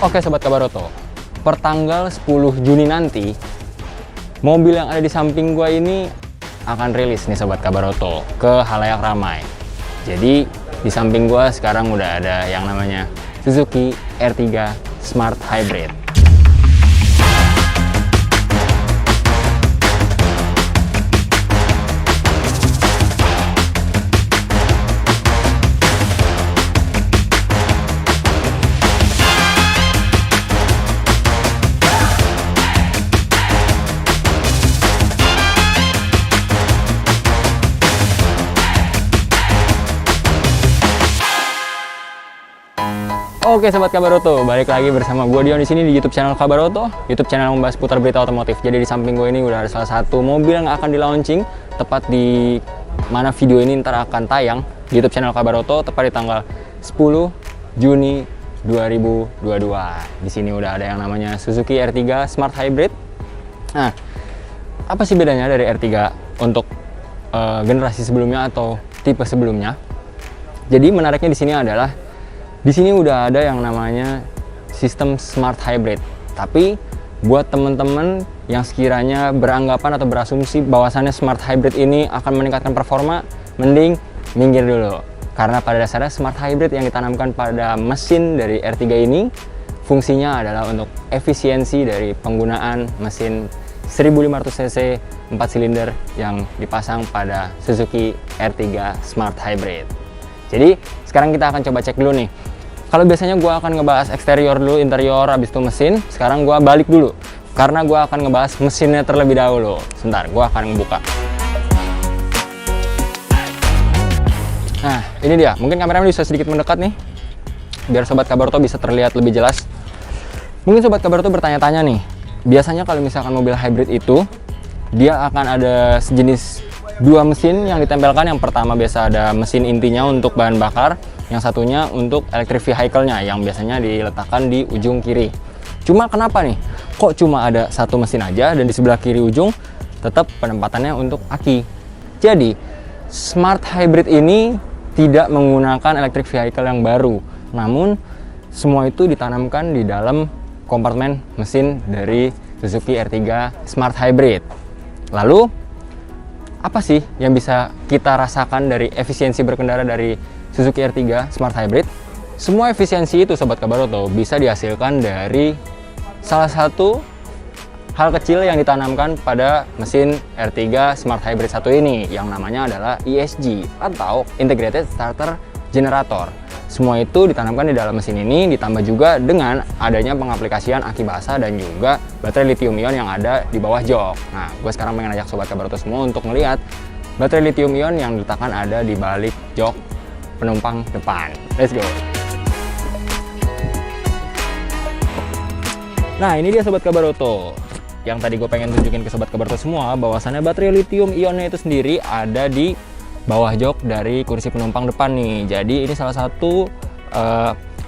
Oke Sobat Kabaroto, pertanggal 10 Juni nanti, mobil yang ada di samping gua ini akan rilis nih Sobat Kabaroto ke halayak ramai. Jadi di samping gua sekarang udah ada yang namanya Suzuki R3 Smart Hybrid. Oke Sobat Kabaroto, balik lagi bersama gue Dion di sini di YouTube channel Kabaroto, YouTube channel yang membahas putar berita otomotif. Jadi di samping gue ini udah ada salah satu mobil yang akan di launching, tepat di mana video ini ntar akan tayang di YouTube channel Kabaroto, tepat di tanggal 10 Juni 2022. Di sini udah ada yang namanya Suzuki R3 Smart Hybrid. Nah, apa sih bedanya dari R3 untuk generasi sebelumnya atau tipe sebelumnya? Jadi menariknya di sini adalah di sini udah ada yang namanya sistem Smart Hybrid. Tapi buat temen-temen yang sekiranya beranggapan atau berasumsi bahwasannya Smart Hybrid ini akan meningkatkan performa, mending minggir dulu. Karena pada dasarnya Smart Hybrid yang ditanamkan pada mesin dari R3 ini fungsinya adalah untuk efisiensi dari penggunaan mesin 1500 cc 4 silinder yang dipasang pada Suzuki R3 Smart Hybrid. Jadi sekarang kita akan coba cek dulu nih. Kalau biasanya gue akan ngebahas eksterior dulu, interior, habis itu mesin. Sekarang gue balik dulu, karena gue akan ngebahas mesinnya terlebih dahulu. Sebentar, gue akan ngebuka. Nah, ini dia. Mungkin kameranya bisa sedikit mendekat nih, biar Sobat Kabaroto bisa terlihat lebih jelas. Mungkin Sobat Kabaroto bertanya-tanya nih, biasanya kalau misalkan mobil hybrid itu, dia akan ada sejenis dua mesin yang ditempelkan. Yang pertama biasa ada mesin intinya untuk bahan bakar, yang satunya untuk electric vehicle-nya yang biasanya diletakkan di ujung kiri. Cuma kenapa nih? Kok cuma ada satu mesin aja dan di sebelah kiri ujung tetap penempatannya untuk aki? Jadi, Smart Hybrid ini tidak menggunakan electric vehicle yang baru. Namun, semua itu ditanamkan di dalam kompartemen mesin dari Suzuki R3 Smart Hybrid. Lalu, apa sih yang bisa kita rasakan dari efisiensi berkendara dari Suzuki R3 Smart Hybrid? Semua efisiensi itu Sobat Kabaroto bisa dihasilkan dari salah satu hal kecil yang ditanamkan pada mesin R3 Smart Hybrid 1 ini, yang namanya adalah ESG atau Integrated Starter Generator. Semua itu ditanamkan di dalam mesin ini, ditambah juga dengan adanya pengaplikasian aki basah dan juga baterai lithium ion yang ada di bawah jok. Nah, gue sekarang pengen ajak Sobat Kabaroto semua untuk melihat baterai lithium ion yang diletakkan ada di balik jok penumpang depan. Let's go. Nah, ini dia Sobat Kabaroto. Yang tadi gue pengen tunjukin ke Sobat Kabaroto semua, bahwasannya baterai lithium ionnya itu sendiri ada di bawah jok dari kursi penumpang depan nih. Jadi ini salah satu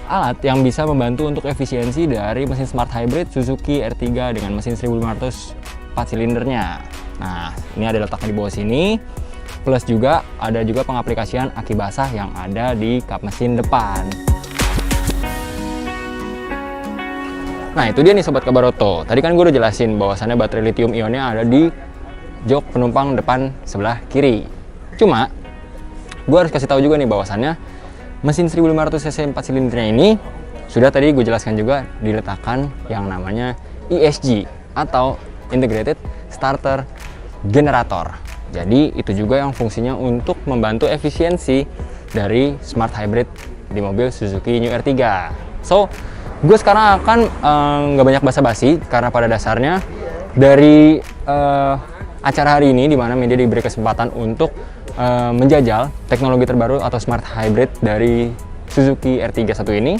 alat yang bisa membantu untuk efisiensi dari mesin Smart Hybrid Suzuki R3 dengan mesin 1500 4 silindernya. Nah, ini ada letaknya di bawah sini. Plus juga ada juga pengaplikasian aki basah yang ada di kap mesin depan. Nah, itu dia nih Sobat Kabaroto. Tadi kan gue udah jelasin bahwasannya baterai lithium ionnya ada di jok penumpang depan sebelah kiri. Cuma gue harus kasih tahu juga nih bahwasannya mesin 1500 cc 4 silindernya ini sudah tadi gue jelaskan juga diletakkan yang namanya ESG atau Integrated Starter Generator. Jadi itu juga yang fungsinya untuk membantu efisiensi dari Smart Hybrid di mobil Suzuki New R3. So, gue sekarang akan nggak banyak basa-basi karena pada dasarnya dari acara hari ini di mana media diberi kesempatan untuk menjajal teknologi terbaru atau Smart Hybrid dari Suzuki R3 1 ini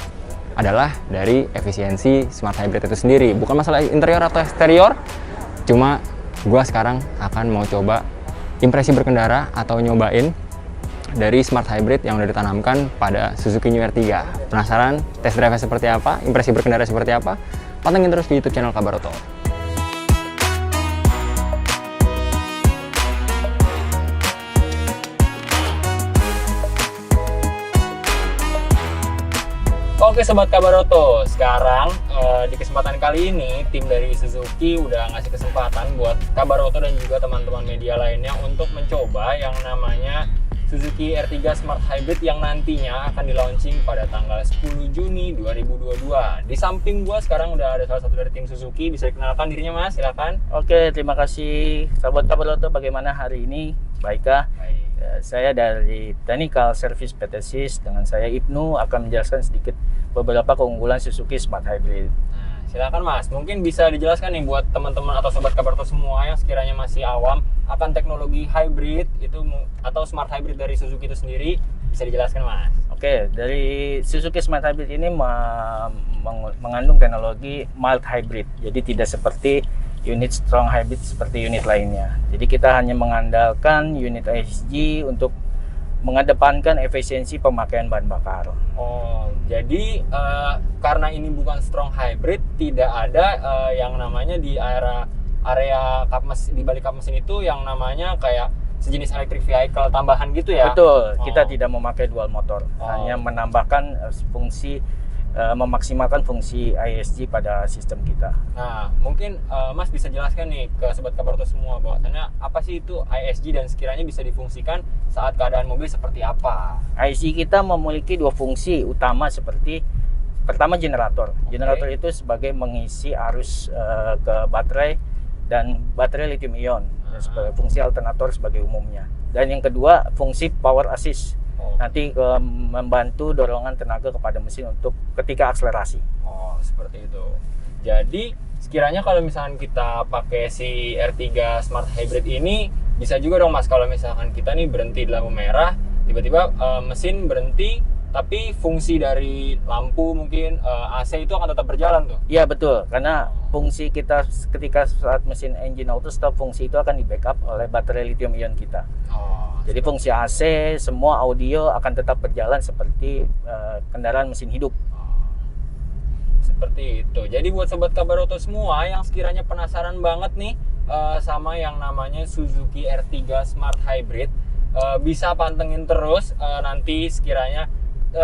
adalah dari efisiensi Smart Hybrid itu sendiri. Bukan masalah interior atau eksterior, cuma gue sekarang akan mau coba impresi berkendara atau nyobain dari Smart Hybrid yang udah ditanamkan pada Suzuki New R3. Penasaran test drive seperti apa, impresi berkendara seperti apa? Pantengin terus di YouTube channel Kabaroto. Oke Sobat Kabaroto, sekarang di kesempatan kali ini tim dari Suzuki udah ngasih kesempatan buat Kabaroto dan juga teman-teman media lainnya untuk mencoba yang namanya Suzuki R3 Smart Hybrid yang nantinya akan di-launching pada tanggal 10 Juni 2022. Di samping gua sekarang udah ada salah satu dari tim Suzuki, bisa dikenalkan dirinya Mas, silakan. Oke, terima kasih sahabat Kabaroto, bagaimana hari ini? Baikkah? Baik. Saya dari Technical Service PT SIS, dengan saya Ibnu akan menjelaskan sedikit beberapa keunggulan Suzuki Smart Hybrid. Nah, silakan Mas, mungkin bisa dijelaskan nih buat teman-teman atau sobat Kabaroto semua yang sekiranya masih awam akan teknologi hybrid itu atau smart hybrid dari Suzuki itu sendiri, bisa dijelaskan Mas. Oke, dari Suzuki Smart Hybrid ini mengandung teknologi mild hybrid, jadi tidak seperti unit strong hybrid seperti unit lainnya. Jadi kita hanya mengandalkan unit ISG untuk mengedepankan efisiensi pemakaian bahan bakar. Oh, jadi karena ini bukan strong hybrid, tidak ada yang namanya di area kap mesin, di balik kap mesin itu yang namanya kayak sejenis electric vehicle tambahan gitu ya? Betul, kita tidak memakai dual motor, hanya menambahkan fungsi, memaksimalkan fungsi ISG pada sistem kita. Nah, mungkin Mas bisa jelaskan nih ke sobat Kabaroto semua bahwasanya apa sih itu ISG dan sekiranya bisa difungsikan saat keadaan mobil seperti apa? ISG kita memiliki dua fungsi utama, seperti pertama generator. Generator itu sebagai mengisi arus ke baterai dan baterai lithium ion, sebagai fungsi alternator sebagai umumnya. Dan yang kedua fungsi power assist. Nanti membantu dorongan tenaga kepada mesin untuk ketika akselerasi. Oh, seperti itu. Jadi sekiranya kalau misalkan kita pakai si R3 Smart Hybrid ini, bisa juga dong Mas kalau misalkan kita nih berhenti di lampu merah, tiba-tiba mesin berhenti, tapi fungsi dari lampu mungkin AC itu akan tetap berjalan tuh? Iya betul, karena fungsi kita ketika saat mesin engine auto stop, fungsi itu akan di backup oleh baterai lithium ion kita. Jadi fungsi AC, semua audio akan tetap berjalan seperti kendaraan mesin hidup. Seperti itu. Jadi buat sobat Kabaroto semua yang sekiranya penasaran banget nih sama yang namanya Suzuki R3 Smart Hybrid, bisa pantengin terus nanti sekiranya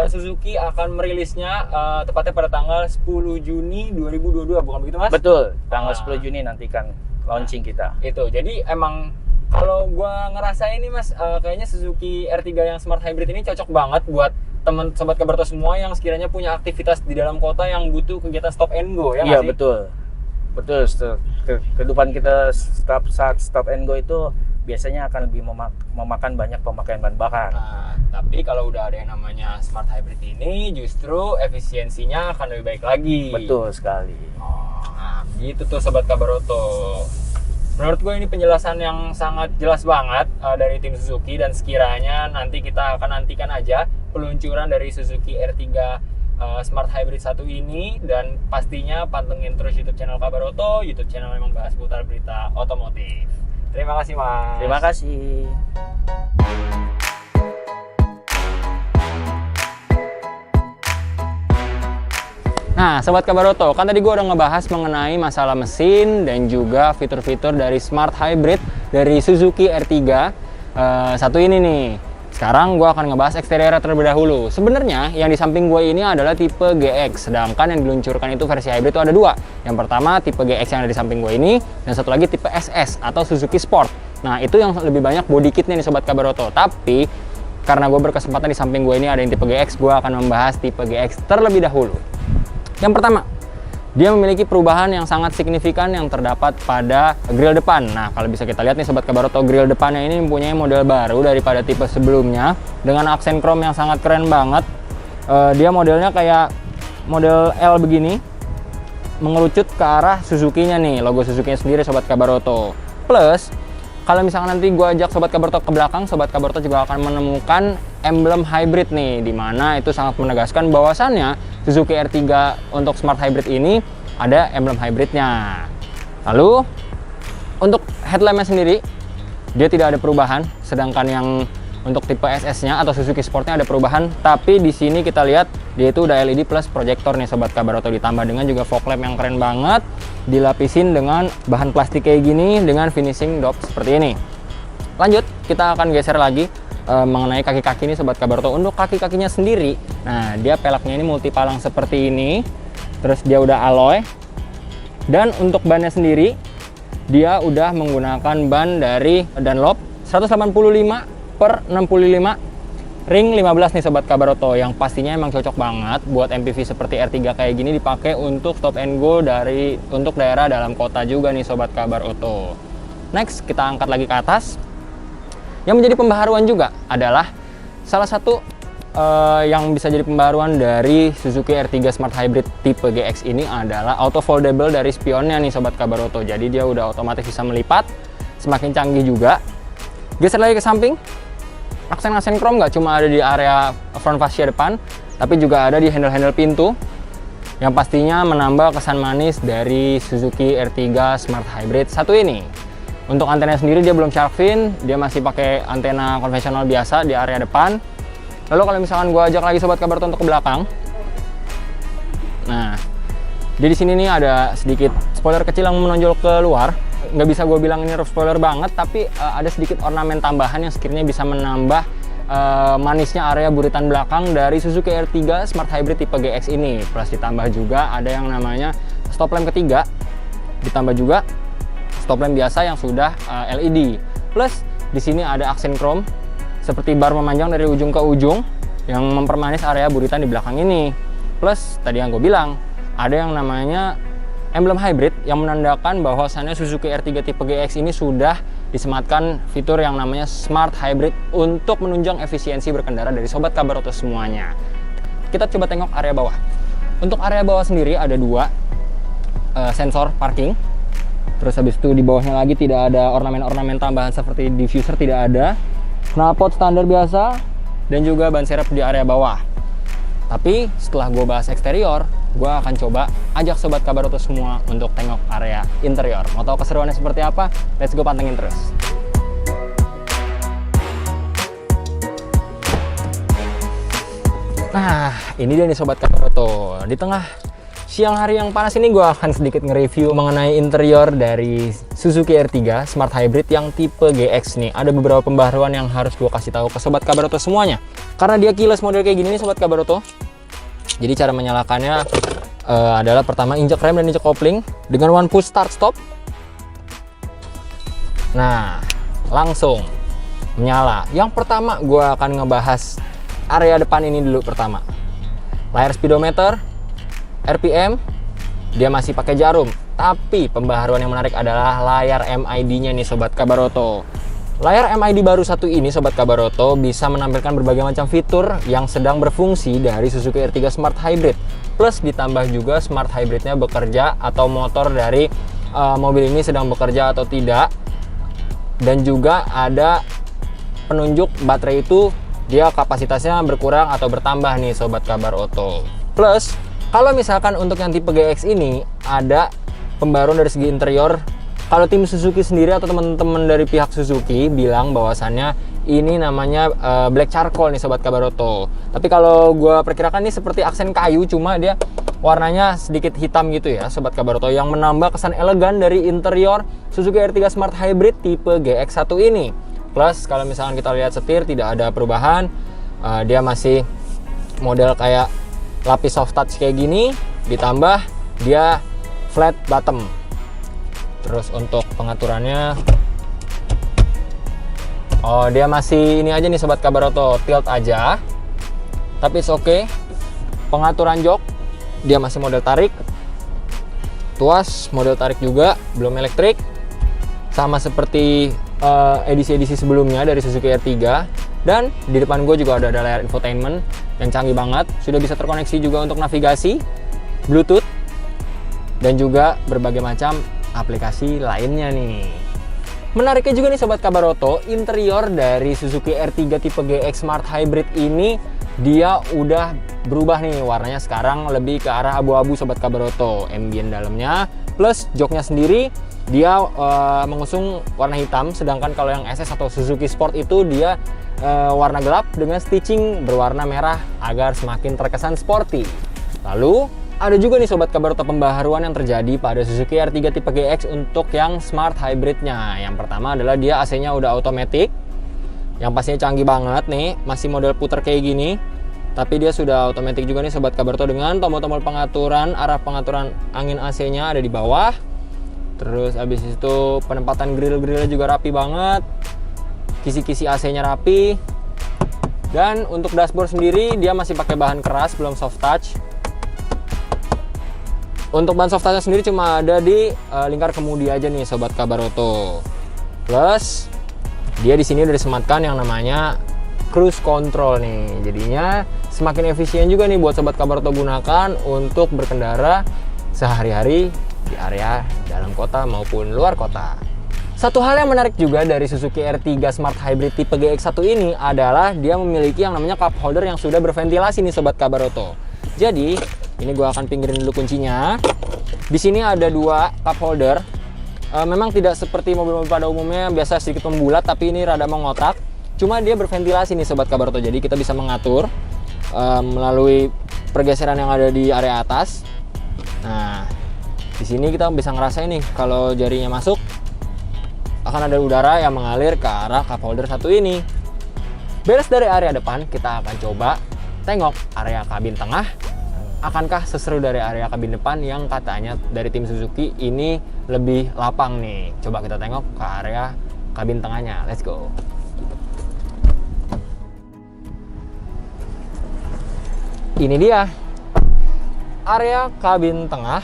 Suzuki akan merilisnya tepatnya pada tanggal 10 Juni 2022, bukan begitu Mas? Betul, tanggal 10 Juni nantikan launching kita. Itu, jadi emang kalau gua ngerasa ini Mas, kayaknya Suzuki R3 yang Smart Hybrid ini cocok banget buat teman sobat Kabaroto semua yang sekiranya punya aktivitas di dalam kota yang butuh kegiatan stop and go, ya nggak Iya sih? betul. Kehidupan kita saat stop and go itu biasanya akan lebih memakan banyak pemakaian bahan bakar. Nah, tapi kalau udah ada yang namanya Smart Hybrid ini, justru efisiensinya akan lebih baik lagi. Betul sekali. Nah, gitu tuh sobat Kabaroto. Menurut gue ini penjelasan yang sangat jelas banget dari tim Suzuki, dan sekiranya nanti kita akan nantikan aja peluncuran dari Suzuki R3 Smart Hybrid 1 ini, dan pastinya pantengin terus YouTube channel Kabaroto, YouTube channel memang bahas putar berita otomotif. Terima kasih Mas. Terima kasih. Nah, Sobat Kabaroto, kan tadi gue udah ngebahas mengenai masalah mesin dan juga fitur-fitur dari Smart Hybrid dari Suzuki R3 satu ini nih. Sekarang gue akan ngebahas eksterior terlebih dahulu. Sebenarnya yang di samping gue ini adalah tipe GX, sedangkan yang diluncurkan itu versi hybrid itu ada dua. Yang pertama tipe GX yang ada di samping gue ini, dan satu lagi tipe SS atau Suzuki Sport. Nah, itu yang lebih banyak body kitnya nih Sobat Kabaroto. Tapi karena gue berkesempatan di samping gue ini ada yang tipe GX, gue akan membahas tipe GX terlebih dahulu. Yang pertama, dia memiliki perubahan yang sangat signifikan yang terdapat pada grill depan. Nah, kalau bisa kita lihat nih Sobat Kabaroto, grill depannya ini mempunyai model baru daripada tipe sebelumnya dengan aksen chrome yang sangat keren banget. Dia modelnya kayak model L begini, mengerucut ke arah Suzuki-nya nih, logo Suzuki-nya sendiri Sobat Kabaroto. Plus, kalau misalkan nanti gue ajak Sobat Kabaroto ke belakang, Sobat Kabaroto juga akan menemukan emblem hybrid nih, dimana itu sangat menegaskan bahwasannya Suzuki R3 untuk Smart Hybrid ini ada emblem hybridnya. Lalu untuk headlampnya sendiri dia tidak ada perubahan, sedangkan yang untuk tipe SS-nya atau Suzuki Sportnya ada perubahan. Tapi di sini kita lihat dia itu udah LED plus proyektor nih Sobat Kabaroto, ditambah dengan juga fog lamp yang keren banget, dilapisin dengan bahan plastik kayak gini dengan finishing dop seperti ini. Lanjut, kita akan geser lagi mengenai kaki-kaki ini Sobat Kabaroto. Untuk kaki-kakinya sendiri, nah dia peleknya ini multi palang seperti ini, terus dia udah alloy. Dan untuk bannya sendiri, dia udah menggunakan ban dari Dunlop 185/65 ring 15 nih Sobat Kabaroto, yang pastinya emang cocok banget buat MPV seperti R3 kayak gini, dipakai untuk stop and go untuk daerah dalam kota juga nih Sobat Kabaroto. Next, kita angkat lagi ke atas. Yang menjadi pembaharuan juga adalah salah satu yang bisa jadi pembaruan dari Suzuki R3 Smart Hybrid tipe GX ini adalah auto foldable dari spionnya nih Sobat Kabaroto. Jadi dia udah otomatis bisa melipat, semakin canggih juga. Geser lagi ke samping, aksen-aksen chrome nggak cuma ada di area front fascia depan, tapi juga ada di handle-handle pintu, yang pastinya menambah kesan manis dari Suzuki R3 Smart Hybrid satu ini. Untuk antena sendiri dia belum shark fin, dia masih pakai antena konvensional biasa di area depan. Lalu kalau misalkan gue ajak lagi Sobat Kabaroto untuk ke belakang, nah di sini nih ada sedikit spoiler kecil yang menonjol keluar. Nggak bisa gue bilang ini roof spoiler banget, tapi ada sedikit ornamen tambahan yang sekiranya bisa menambah manisnya area buritan belakang dari Suzuki R3 Smart Hybrid tipe GX ini. Plus ditambah juga ada yang namanya stop lamp ketiga, ditambah juga stop lamp biasa yang sudah LED. Plus di sini ada aksen chrome seperti bar memanjang dari ujung ke ujung yang mempermanis area buritan di belakang ini. Plus tadi yang gue bilang ada yang namanya emblem hybrid yang menandakan bahwasannya Suzuki R3 tipe GX ini sudah disematkan fitur yang namanya Smart Hybrid untuk menunjang efisiensi berkendara dari Sobat Kabaroto semuanya. Kita coba tengok area bawah. Untuk area bawah sendiri ada dua sensor parking. Terus habis itu di bawahnya lagi tidak ada ornamen-ornamen tambahan seperti diffuser, tidak ada. Knalpot standar biasa dan juga ban serep di area bawah. Tapi setelah gue bahas eksterior, gue akan coba ajak Sobat Kabaroto semua untuk tengok area interior. Mau tahu keseruannya seperti apa? Let's go pantengin terus. Nah, ini dia nih Sobat Kabaroto. Di tengah siang hari yang panas ini gue akan sedikit nge-review mengenai interior dari Suzuki R3 Smart Hybrid yang tipe GX nih. Ada beberapa pembaharuan yang harus gue kasih tahu ke Sobat Kabaroto semuanya. Karena dia keyless model kayak gini nih Sobat Kabaroto. Jadi cara menyalakannya adalah pertama injek rem dan injek kopling dengan one push start stop. Nah, langsung menyala. Yang pertama gue akan ngebahas area depan ini dulu pertama. Layar speedometer, RPM, dia masih pakai jarum. Tapi pembaharuan yang menarik adalah layar MID-nya nih Sobat Kabaroto. Layar MID baru satu ini Sobat Kabaroto bisa menampilkan berbagai macam fitur yang sedang berfungsi dari Suzuki R3 Smart Hybrid. Plus ditambah juga Smart Hybrid-nya bekerja atau motor dari mobil ini sedang bekerja atau tidak. Dan juga ada penunjuk baterai itu dia kapasitasnya berkurang atau bertambah nih Sobat Kabaroto. Plus kalau misalkan untuk yang tipe GX ini ada pembaruan dari segi interior. Kalau tim Suzuki sendiri atau teman-teman dari pihak Suzuki bilang bahwasannya ini namanya black charcoal nih Sobat Kabaroto. Tapi kalau gue perkirakan ini seperti aksen kayu, cuma dia warnanya sedikit hitam gitu ya Sobat Kabaroto, yang menambah kesan elegan dari interior Suzuki R3 Smart Hybrid tipe GX1 ini. Plus kalau misalkan kita lihat setir tidak ada perubahan, dia masih model kayak lapis soft touch kayak gini, ditambah dia flat bottom. Terus untuk pengaturannya, oh dia masih ini aja nih Sobat Kabaroto, tilt aja, tapi it's okay. Pengaturan jok dia masih model tarik, tuas model tarik juga, belum elektrik, sama seperti edisi-edisi sebelumnya dari Suzuki R3. Dan di depan gue juga ada layar infotainment yang canggih banget, sudah bisa terkoneksi juga untuk navigasi, Bluetooth, dan juga berbagai macam aplikasi lainnya nih. Menariknya juga nih Sobat Kabaroto, interior dari Suzuki R3 tipe GX Smart Hybrid ini dia udah berubah nih, warnanya sekarang lebih ke arah abu-abu Sobat Kabaroto. Ambient dalamnya plus joknya sendiri dia mengusung warna hitam, sedangkan kalau yang SS atau Suzuki Sport itu dia warna gelap dengan stitching berwarna merah agar semakin terkesan sporty. Lalu ada juga nih Sobat Kabaroto pembaharuan yang terjadi pada Suzuki R3 tipe GX untuk yang Smart Hybridnya. Yang pertama adalah dia AC-nya udah automatic. yang pastinya canggih banget nih, masih model puter kayak gini. Tapi dia sudah otomatis juga nih Sobat Kabarto, dengan tombol-tombol pengaturan, arah pengaturan angin AC-nya ada di bawah. Terus abis itu penempatan grill-grillnya juga rapi banget. Kisi-kisi AC-nya rapi. Dan untuk dashboard sendiri dia masih pakai bahan keras, belum soft touch. Untuk bahan soft touch sendiri cuma ada di lingkar kemudi aja nih Sobat Kabarto. Plus dia di sini udah disematkan yang namanya cruise control nih, jadinya semakin efisien juga nih buat Sobat Kabarto gunakan untuk berkendara sehari-hari di area dalam kota maupun luar kota. Satu hal yang menarik juga dari Suzuki R3 Smart Hybrid tipe GX1 ini adalah dia memiliki yang namanya cup holder yang sudah berventilasi nih Sobat Kabarto. Jadi ini gua akan pinggirin dulu kuncinya. Di sini ada 2 cup holder. Memang tidak seperti mobil-mobil pada umumnya yang biasa sedikit membulat, tapi ini rada mengotak. Cuma dia berventilasi nih Sobat Kabarto, jadi kita bisa mengatur melalui pergeseran yang ada di area atas. Nah, di sini kita bisa ngerasain nih kalau jarinya masuk akan ada udara yang mengalir ke arah cup holder satu ini. Beres dari area depan, kita akan coba tengok area kabin tengah. Akankah seseru dari area kabin depan yang katanya dari tim Suzuki ini lebih lapang nih? Coba kita tengok ke area kabin tengahnya. Let's go. Ini dia area kabin tengah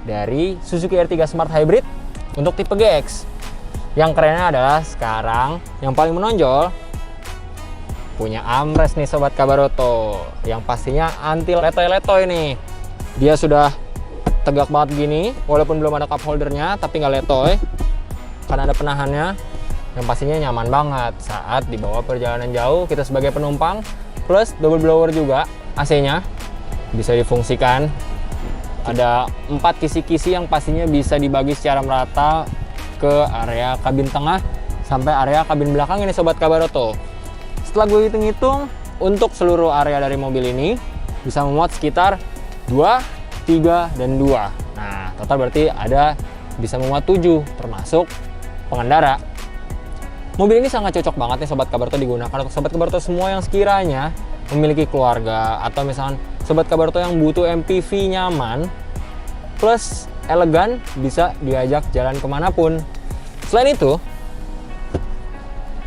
dari Suzuki R3 Smart Hybrid untuk tipe GX. Yang kerennya adalah sekarang yang paling menonjol punya armrest nih Sobat Kabarto, yang pastinya anti letoy-letoy nih. Dia sudah tegak banget gini, walaupun belum ada cup holdernya, tapi nggak letoy karena ada penahannya. Yang pastinya nyaman banget saat dibawa perjalanan jauh kita sebagai penumpang. Plus double blower juga, AC-nya bisa difungsikan. Ada 4 kisi-kisi yang pastinya bisa dibagi secara merata ke area kabin tengah sampai area kabin belakang ini Sobat Kabarto. Setelah gue hitung-hitung, untuk seluruh area dari mobil ini bisa memuat sekitar 2, 3, dan 2. Nah, total berarti ada bisa memuat 7, termasuk pengendara. Mobil ini sangat cocok banget nih Sobat Kabarto digunakan untuk Sobat Kabarto semua yang sekiranya memiliki keluarga, atau misalkan Sobat Kabarto yang butuh MPV nyaman plus elegan, bisa diajak jalan kemanapun. Selain itu,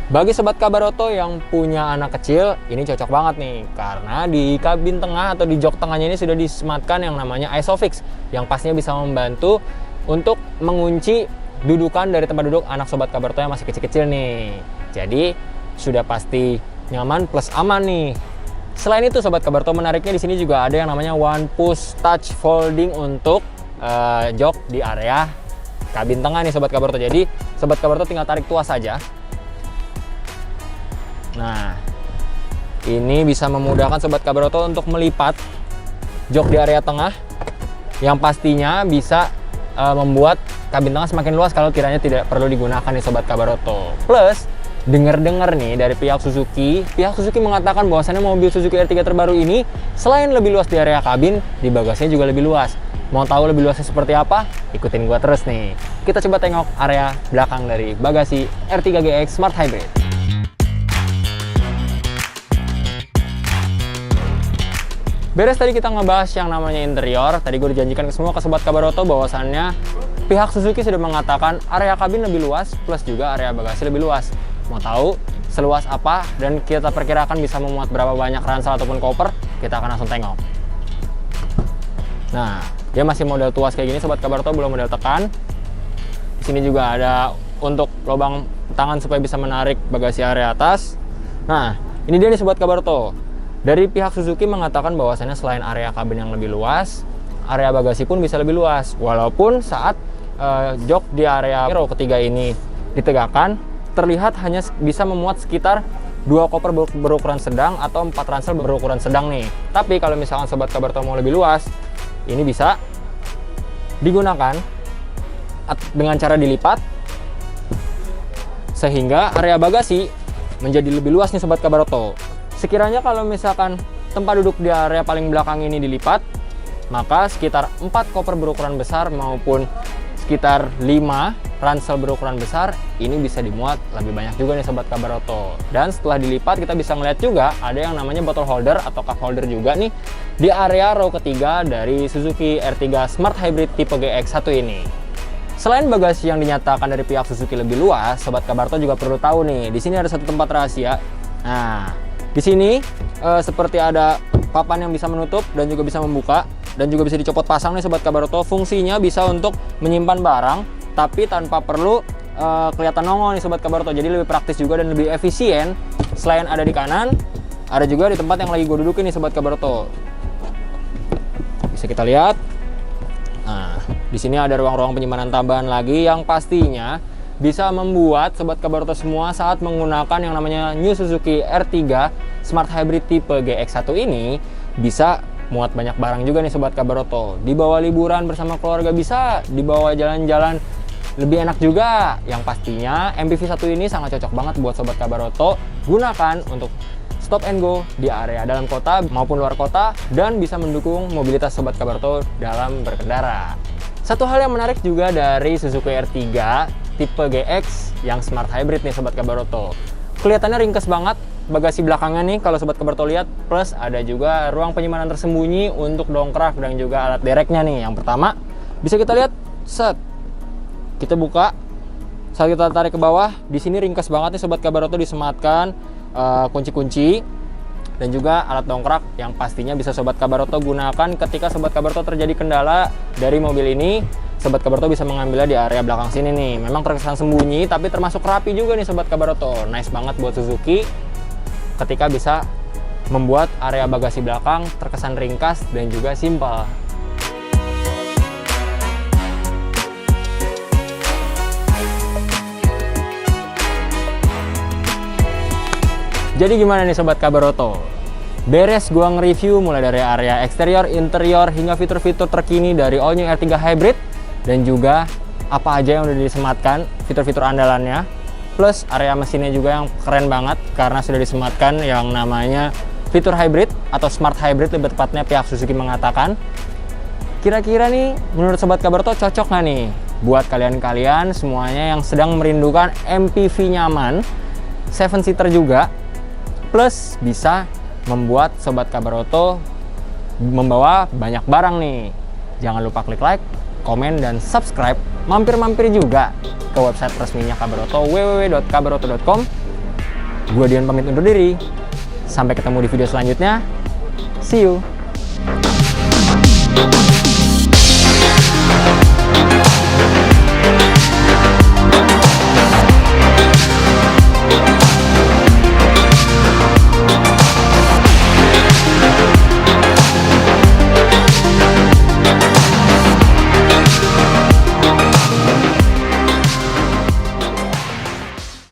bagi Sobat Kabarto yang punya anak kecil, ini cocok banget nih, karena di kabin tengah atau di jok tengahnya ini sudah disematkan yang namanya ISOFIX, yang pastinya bisa membantu untuk mengunci dudukan dari tempat duduk anak Sobat Kabarto yang masih kecil-kecil nih. Jadi sudah pasti nyaman plus aman nih. Selain itu Sobat Kabarto, menariknya di sini juga ada yang namanya one push touch folding untuk jok di area kabin tengah nih Sobat Kabarto. Jadi Sobat Kabarto tinggal tarik tuas saja. Nah, ini bisa memudahkan Sobat Kabarto untuk melipat jok di area tengah, yang pastinya bisa membuat kabin tengah semakin luas kalau kiranya tidak perlu digunakan nih Sobat Kabarto. Plus, dengar-dengar nih dari pihak Suzuki mengatakan bahwasannya mobil Suzuki R3 terbaru ini selain lebih luas di area kabin, di bagasinya juga lebih luas. Mau tahu lebih luasnya seperti apa? Ikutin gua terus nih. Kita coba tengok area belakang dari bagasi R3 GX Smart Hybrid. Beres tadi kita ngebahas yang namanya interior. Tadi gue dijanjikan ke semua ke Sobat Kabarto bahwasannya pihak Suzuki sudah mengatakan area kabin lebih luas plus juga area bagasi lebih luas. Mau tahu seluas apa dan kita perkirakan bisa memuat berapa banyak ransel ataupun koper? Kita akan langsung tengok. Nah, dia masih model tuas kayak gini Sobat Kabarto, belum model tekan. Di sini juga ada untuk lubang tangan supaya bisa menarik bagasi area atas. Nah, ini dia nih Sobat Kabarto. Dari pihak Suzuki mengatakan bahwasannya selain area kabin yang lebih luas, area bagasi pun bisa lebih luas. Walaupun saat jok di area row ketiga ini ditegakkan, terlihat hanya bisa memuat sekitar 2 koper berukuran sedang atau 4 ransel berukuran sedang nih. Tapi kalau misalkan Sobat Kabarto mau lebih luas, ini bisa digunakan dengan cara dilipat sehingga area bagasi menjadi lebih luas nih Sobat Kabarto. Sekiranya kalau misalkan tempat duduk di area paling belakang ini dilipat, maka sekitar 4 koper berukuran besar maupun sekitar 5 ransel berukuran besar, ini bisa dimuat lebih banyak juga nih Sobat Kabar Oto. Dan setelah dilipat kita bisa ngeliat juga ada yang namanya bottle holder atau cup holder juga nih di area row ketiga dari Suzuki R3 Smart Hybrid tipe GX1 ini. Selain bagasi yang dinyatakan dari pihak Suzuki lebih luas, Sobat Kabar Oto juga perlu tahu nih, di sini ada satu tempat rahasia. Nah, di sini seperti ada papan yang bisa menutup dan juga bisa membuka dan juga bisa dicopot pasang nih Sobat Kabar Oto. Fungsinya bisa untuk menyimpan barang tapi tanpa perlu kelihatan nongol nih Sobat Kabar Oto. Jadi lebih praktis juga dan lebih efisien. Selain ada di kanan, ada juga di tempat yang lagi gue dudukin nih Sobat Kabar Oto. Bisa kita lihat. Nah, di sini ada ruang-ruang penyimpanan tambahan lagi yang pastinya bisa membuat Sobat Kabar Oto semua saat menggunakan yang namanya New Suzuki R3 Smart Hybrid tipe GX1 ini bisa muat banyak barang juga nih Sobat Kabar Oto. Dibawa liburan bersama keluarga bisa, dibawa jalan-jalan lebih enak juga. Yang pastinya MPV 1 ini sangat cocok banget buat Sobat Kabar Oto gunakan untuk stop and go di area dalam kota maupun luar kota dan bisa mendukung mobilitas Sobat Kabar Oto dalam berkendara. Satu hal yang menarik juga dari Suzuki R3 tipe GX yang Smart Hybrid nih Sobat Kabar Oto. Kelihatannya ringkes banget bagasi belakangnya nih kalau Sobat Kabar Oto lihat, plus ada juga ruang penyimpanan tersembunyi untuk dongkrak dan juga alat dereknya nih. Yang pertama bisa kita lihat, set, kita buka, saat kita tarik ke bawah, di sini ringkas banget nih Sobat Kabar Oto disematkan kunci-kunci dan juga alat dongkrak yang pastinya bisa Sobat Kabar Oto gunakan ketika Sobat Kabar Oto terjadi kendala dari mobil ini. Sobat Kabar Oto bisa mengambilnya di area belakang sini nih. Memang terkesan sembunyi tapi termasuk rapi juga nih Sobat Kabar Oto. Nice banget buat Suzuki ketika bisa membuat area bagasi belakang terkesan ringkas dan juga simpel. Jadi gimana nih Sobat Kabar Oto? Beres gua nge-review mulai dari area eksterior, interior, hingga fitur-fitur terkini dari all new R3 Hybrid dan juga apa aja yang udah disematkan, fitur-fitur andalannya. Plus area mesinnya juga yang keren banget karena sudah disematkan yang namanya fitur hybrid atau smart hybrid, lebih tepatnya pihak Suzuki mengatakan. Kira-kira nih menurut Sobat Kabar Oto cocok nggak nih buat kalian-kalian semuanya yang sedang merindukan MPV nyaman, 7-seater juga, plus bisa membuat Sobat Kabar Oto membawa banyak barang nih. Jangan lupa klik like, komen, dan subscribe. Mampir-mampir juga ke website resminya Kabar Oto, www.kabaroto.com. Gue Dion pamit undur diri. Sampai ketemu di video selanjutnya. See you.